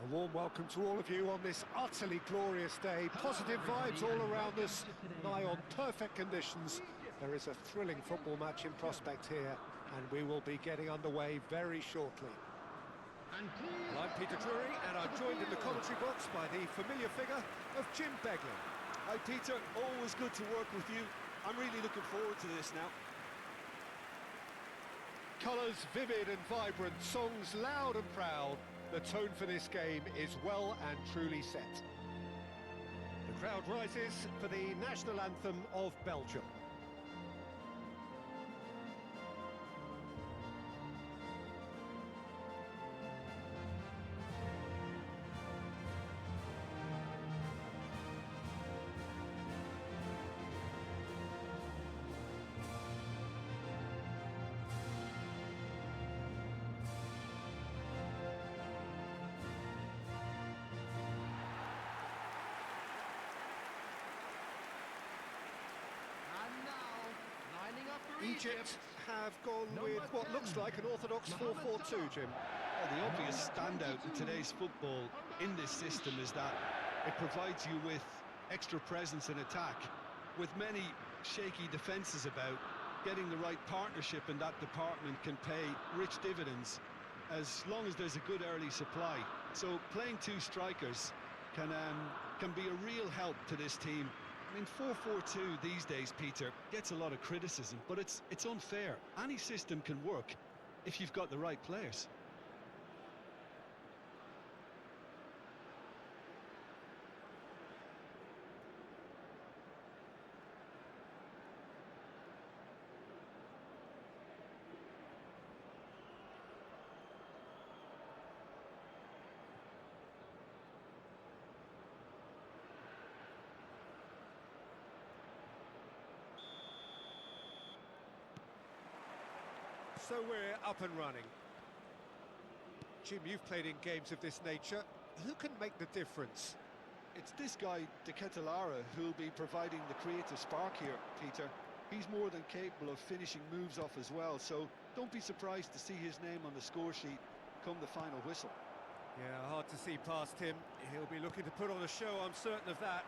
A warm welcome to all of you on this utterly glorious day. Positive vibes all around us, nigh on perfect conditions. There is a thrilling football match in prospect here, and we will be getting underway very shortly. Well, I'm Peter Drury, and I'm joined in the commentary box by the familiar figure of Jim Beglin. Hi Peter, always good to work with you. I'm really looking forward to this now. Colours vivid and vibrant, songs loud and proud. The tone for this game is well and truly set. The crowd rises for the national anthem of Belgium. Egypt have gone with what looks like an orthodox 4-4-2, Jim. Well, the obvious standout in today's football in this system is that it provides you with extra presence in attack. With many shaky defences about, getting the right partnership in that department can pay rich dividends as long as there's a good early supply. So playing two strikers can be a real help to this team. I mean, 4-4-2 these days, Peter, gets a lot of criticism, but it's unfair. Any system can work if you've got the right players. So we're up and running. Jim, you've played in games of this nature. Who can make the difference? It's this guy, De Ketelaere, who'll be providing the creative spark here, Peter. He's more than capable of finishing moves off as well, so don't be surprised to see his name on the score sheet come the final whistle. Yeah, hard to see past him. He'll be looking to put on a show, I'm certain of that.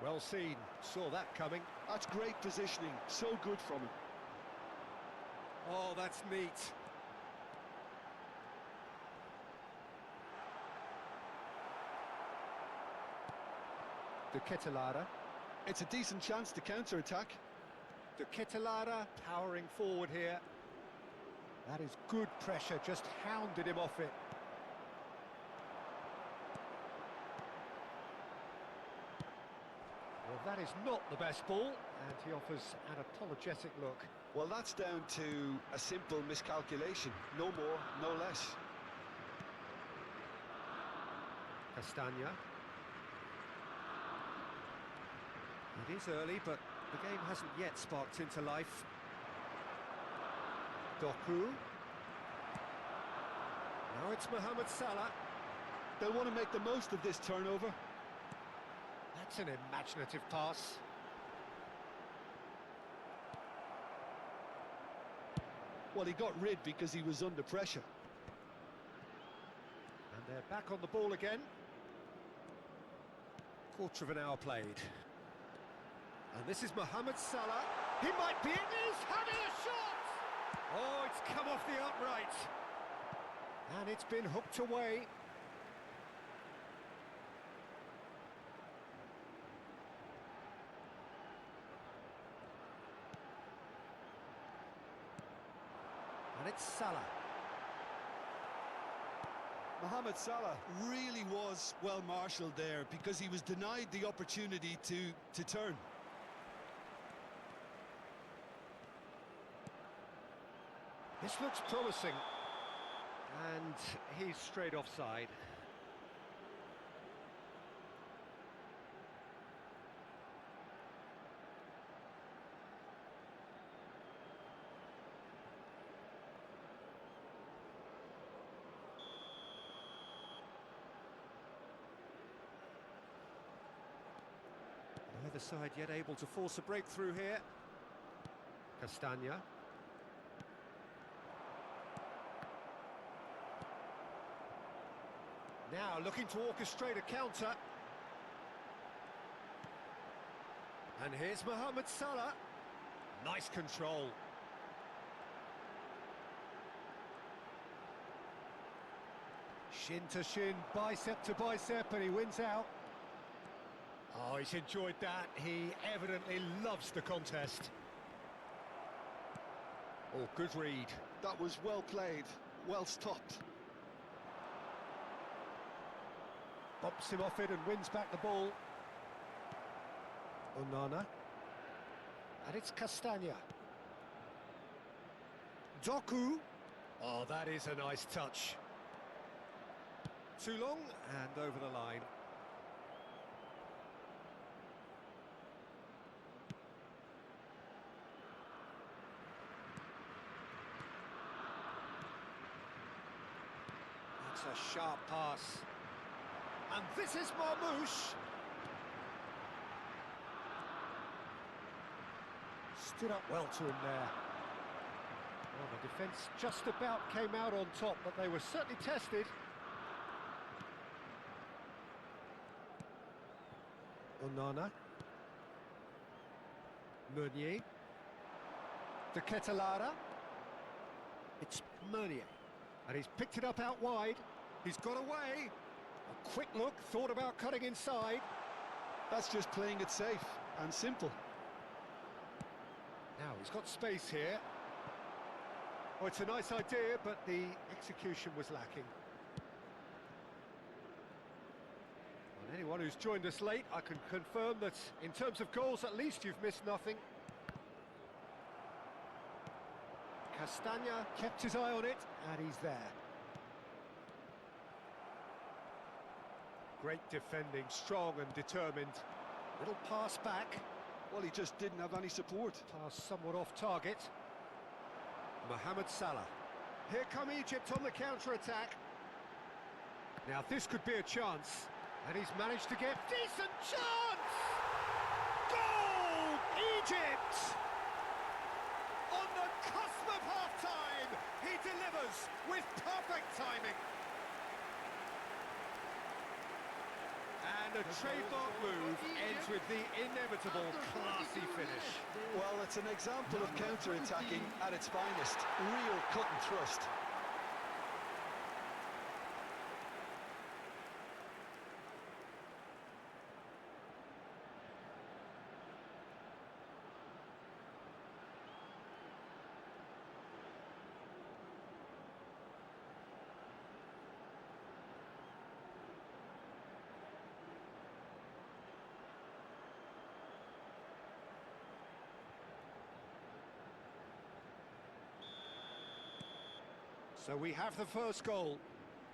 Well seen, saw that coming. That's great positioning, so good from him. Oh, that's neat. De Ketelaere. It's a decent chance to counter-attack. De Ketelaere powering forward here. That is good pressure, just hounded him off it. Well, that is not the best ball, and he offers an apologetic look. Well, that's down to a simple miscalculation. No more, no less. Castagna. It is early, but the game hasn't yet sparked into life. Doku. Now it's Mohamed Salah. They'll want to make the most of this turnover. That's an imaginative pass. Well, he got rid because he was under pressure. And they're back on the ball again. Quarter of an hour played. And this is Mohamed Salah. He might be in. He's having a shot! Oh, it's come off the upright. And it's been hooked away. And it's Salah. Mohamed Salah really was well marshalled there because he was denied the opportunity to turn. This looks promising. And he's straight offside. Neither side yet able to force a breakthrough here. Castagna. Now looking to orchestrate a counter. And here's Mohamed Salah. Nice control. Shin to shin, bicep to bicep, and he wins out. Oh, he's enjoyed that. He evidently loves the contest. Oh, good read. That was well played, well stopped. Bumps him off it and wins back the ball. Onana. And it's Castagna. Doku. Oh, that is a nice touch. Too long and over the line. That's a sharp pass. And this is Marmoush. Stood up well to him there. Well, the defence just about came out on top, but they were certainly tested. Onana. Meunier. De Ketelara. It's Meunier. And he's picked it up out wide. He's got away. A quick look, thought about cutting inside. That's just playing it safe and simple. Now he's got space here. Oh, it's a nice idea, but the execution was lacking. Well, anyone who's joined us late, I can confirm that in terms of goals, at least you've missed nothing. Castagna kept his eye on it, and he's there. Great defending, strong and determined. Little pass back. Well, he just didn't have any support. Pass somewhat off target. Mohamed Salah. Here come Egypt on the counter-attack. Now this could be a chance. And he's managed to get decent chance! Goal! Egypt! On the cusp of half-time, he delivers with perfect timing. And a trademark move ends with the inevitable classy finish. Well, it's an example of counter-attacking at its finest. Real cut and thrust. So we have the first goal.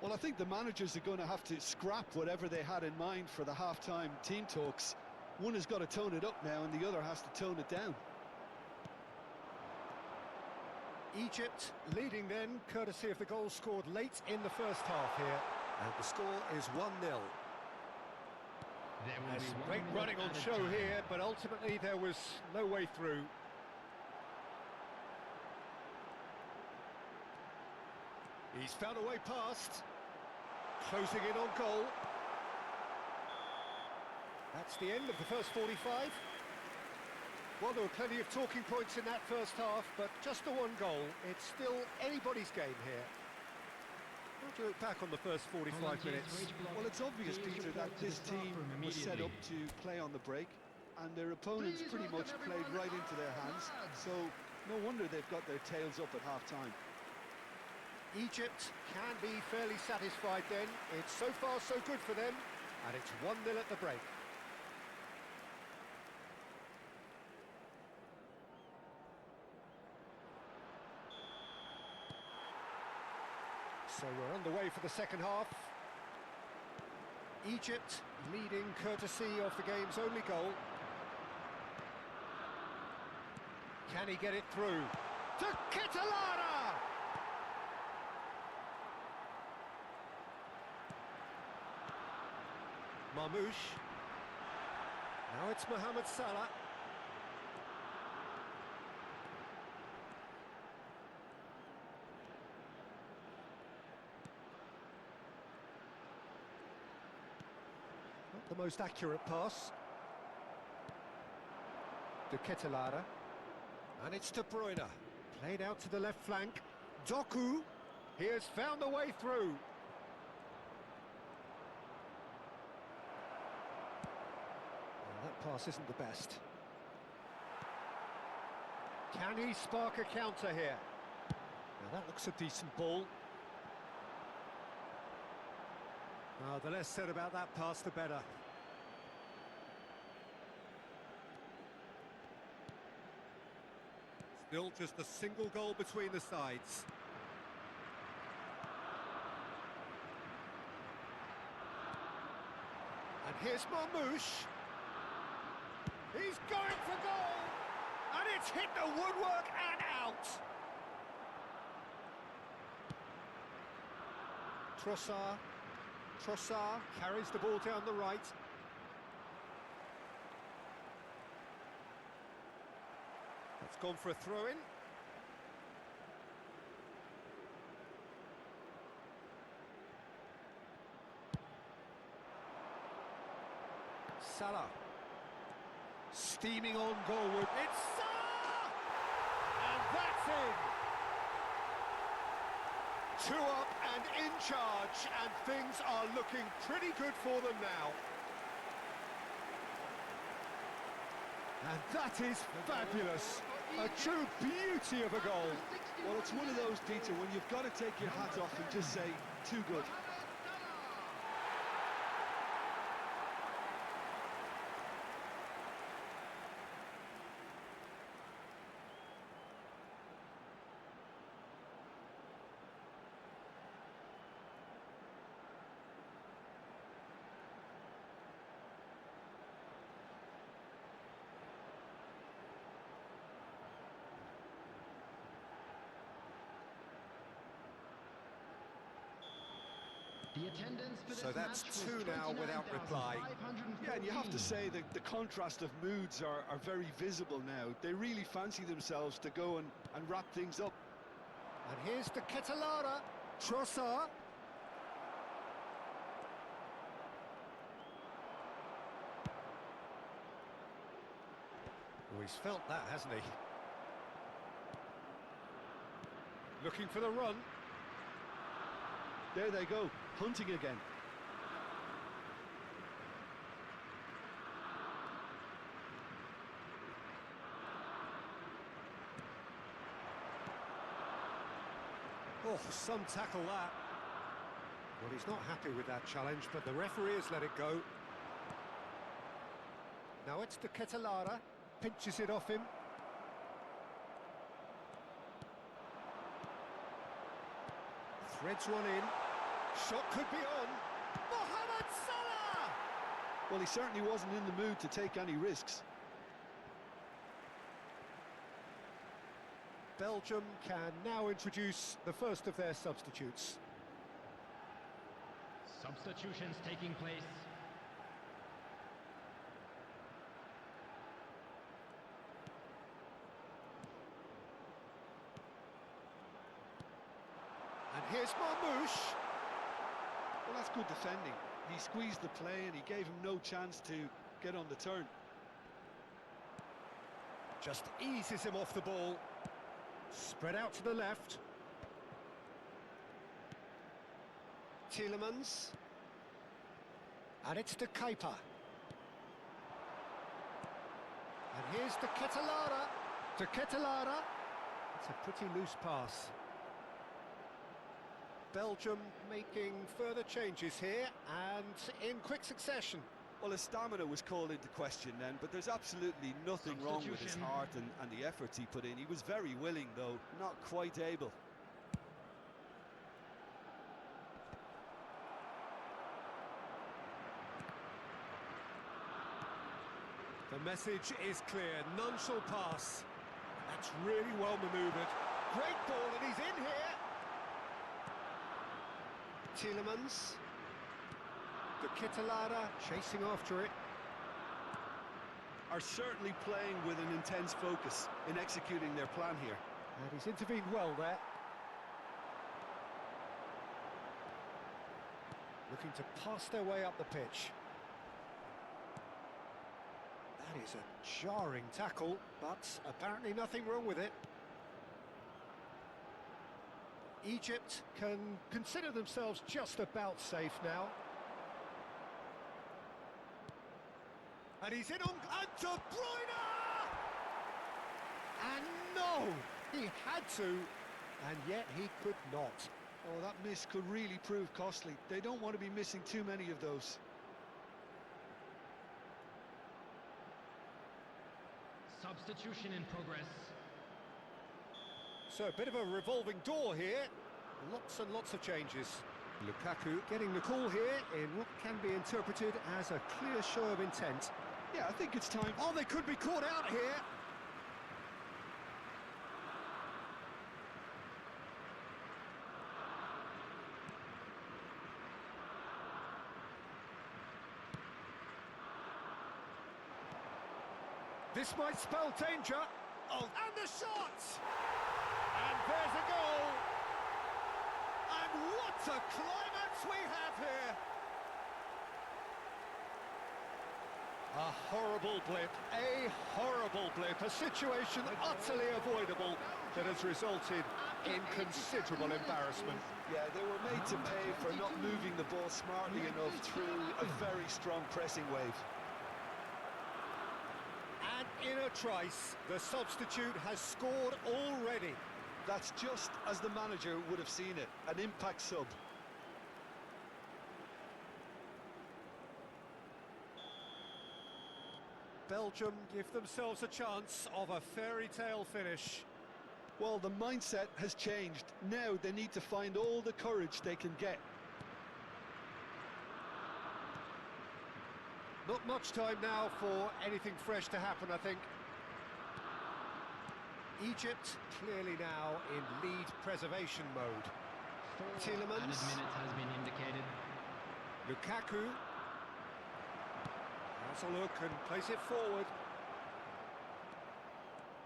Well, I think the managers are going to have to scrap whatever they had in mind for the half-time team talks. One has got to tone it up now and the other has to tone it down. Egypt leading then, courtesy of the goal scored late in the first half here. And the score is 1-0. There's great running on show here, but ultimately there was no way through. He's found a way past. Closing in on goal. That's the end of the first 45. Well, there were plenty of talking points in that first half, but just the one goal. It's still anybody's game here. How do you look back on the first 45 minutes? Well, it's obvious, Peter, that this team was set up to play on the break, and their opponents pretty much played right into their hands, so no wonder they've got their tails up at half-time. Egypt can be fairly satisfied then. It's so far so good for them, and it's 1-0 at the break. So we're on the way for the second half. Egypt leading courtesy of the game's only goal. Can he get it through? To Ketelara! Marmoush. Now it's Mohamed Salah. the most accurate pass. De Ketelaere. And it's De Bruyne. Played out to the left flank. Doku. He has found a way through. Well, that pass isn't the best. Can he spark a counter here? Now that looks a decent ball. The less said about that pass, the better. Still just a single goal between the sides. And here's Marmoush. He's going for goal! And it's hit the woodwork and out! Trossard carries the ball down the right. It's gone for a throw-in. Salah. Steaming on goalward. It's Salah! And that's in! 2 up and in charge, and things are looking pretty good for them now. And that is fabulous. A true beauty of a goal. Well, it's one of those, Dieter, when you've got to take your hat off and just say, too good. So that's 2 now without reply. Yeah, and you have to say that the contrast of moods are very visible now. They really fancy themselves to go and wrap things up. And here's the Ketelaere. Trossard. Oh, he's felt that, hasn't he? Looking for the run. There they go, hunting again. Oh, some tackle that. Well, he's not happy with that challenge, but the referee has let it go. Now it's the Ketelaere, pinches it off him. Threads one in. Shot could be on. Mohamed Salah! Well, he certainly wasn't in the mood to take any risks. Belgium can now introduce the first of their substitutes. Substitutions taking place. And here's Marmoush. Well, that's good defending. He squeezed the play and he gave him no chance to get on the turn. Just eases him off the ball. Spread out to the left. Tielemans. And it's the Kuiper. And here's the Ketelaere. To Ketelaere. It's a pretty loose pass. Belgium making further changes here and in quick succession. Well, his stamina was called into question then, but there's absolutely nothing wrong with his heart and the efforts he put in. He was very willing, though, not quite able. The message is clear, none shall pass. That's really well manoeuvred. Great ball, and he's in here. Tielemans. The Ketelaere chasing after it. Are certainly playing with an intense focus in executing their plan here. And he's intervened well there. Looking to pass their way up the pitch. is a jarring tackle, but apparently nothing wrong with it. Egypt can consider themselves just about safe now. And he's in on and De Bruyne! And no! He had to, and yet he could not. Oh, that miss could really prove costly. They don't want to be missing too many of those. Substitution in progress. So a bit of a revolving door here. Lots and lots of changes. Lukaku getting the call here in what can be interpreted as a clear show of intent. Yeah, I think it's time. Oh, they could be caught out here. This might spell danger. Oh, and the shot! And there's a goal! And what a climax we have here! A horrible blip, a situation utterly avoidable that has resulted in considerable embarrassment. Yeah, they were made to pay for not moving the ball smartly enough through a very strong pressing wave. And in a trice, the substitute has scored already. That's just as the manager would have seen it, an impact sub. Belgium give themselves a chance of a fairy tale finish. Well, the mindset has changed. Now they need to find all the courage they can get. Not much time now for anything fresh to happen, I think. Egypt clearly now in lead preservation mode. Tielemans. Added minutes has been indicated. Lukaku. Has a look and plays it forward.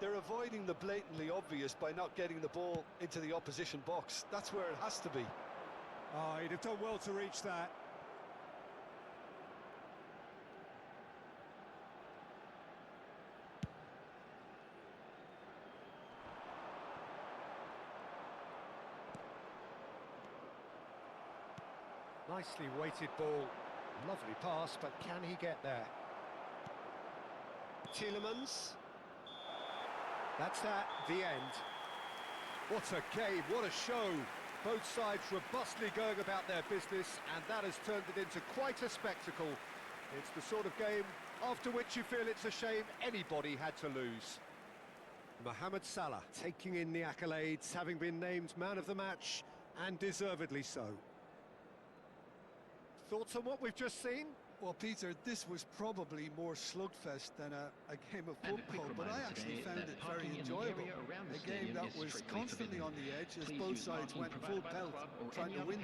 They're avoiding the blatantly obvious by not getting the ball into the opposition box. That's where it has to be. Oh, he'd have done well to reach that. Nicely weighted ball. Lovely pass, but can he get there? Tielemans. That's that, the end. What a game, what a show. Both sides robustly going about their business, and that has turned it into quite a spectacle. It's the sort of game after which you feel it's a shame anybody had to lose. Mohamed Salah taking in the accolades, having been named man of the match, and deservedly so. Thoughts on what we've just seen? Well, Peter, this was probably more slugfest than a game of football, but I actually found it very enjoyable. A game that was constantly on the edge as both sides went full pelt, trying to win.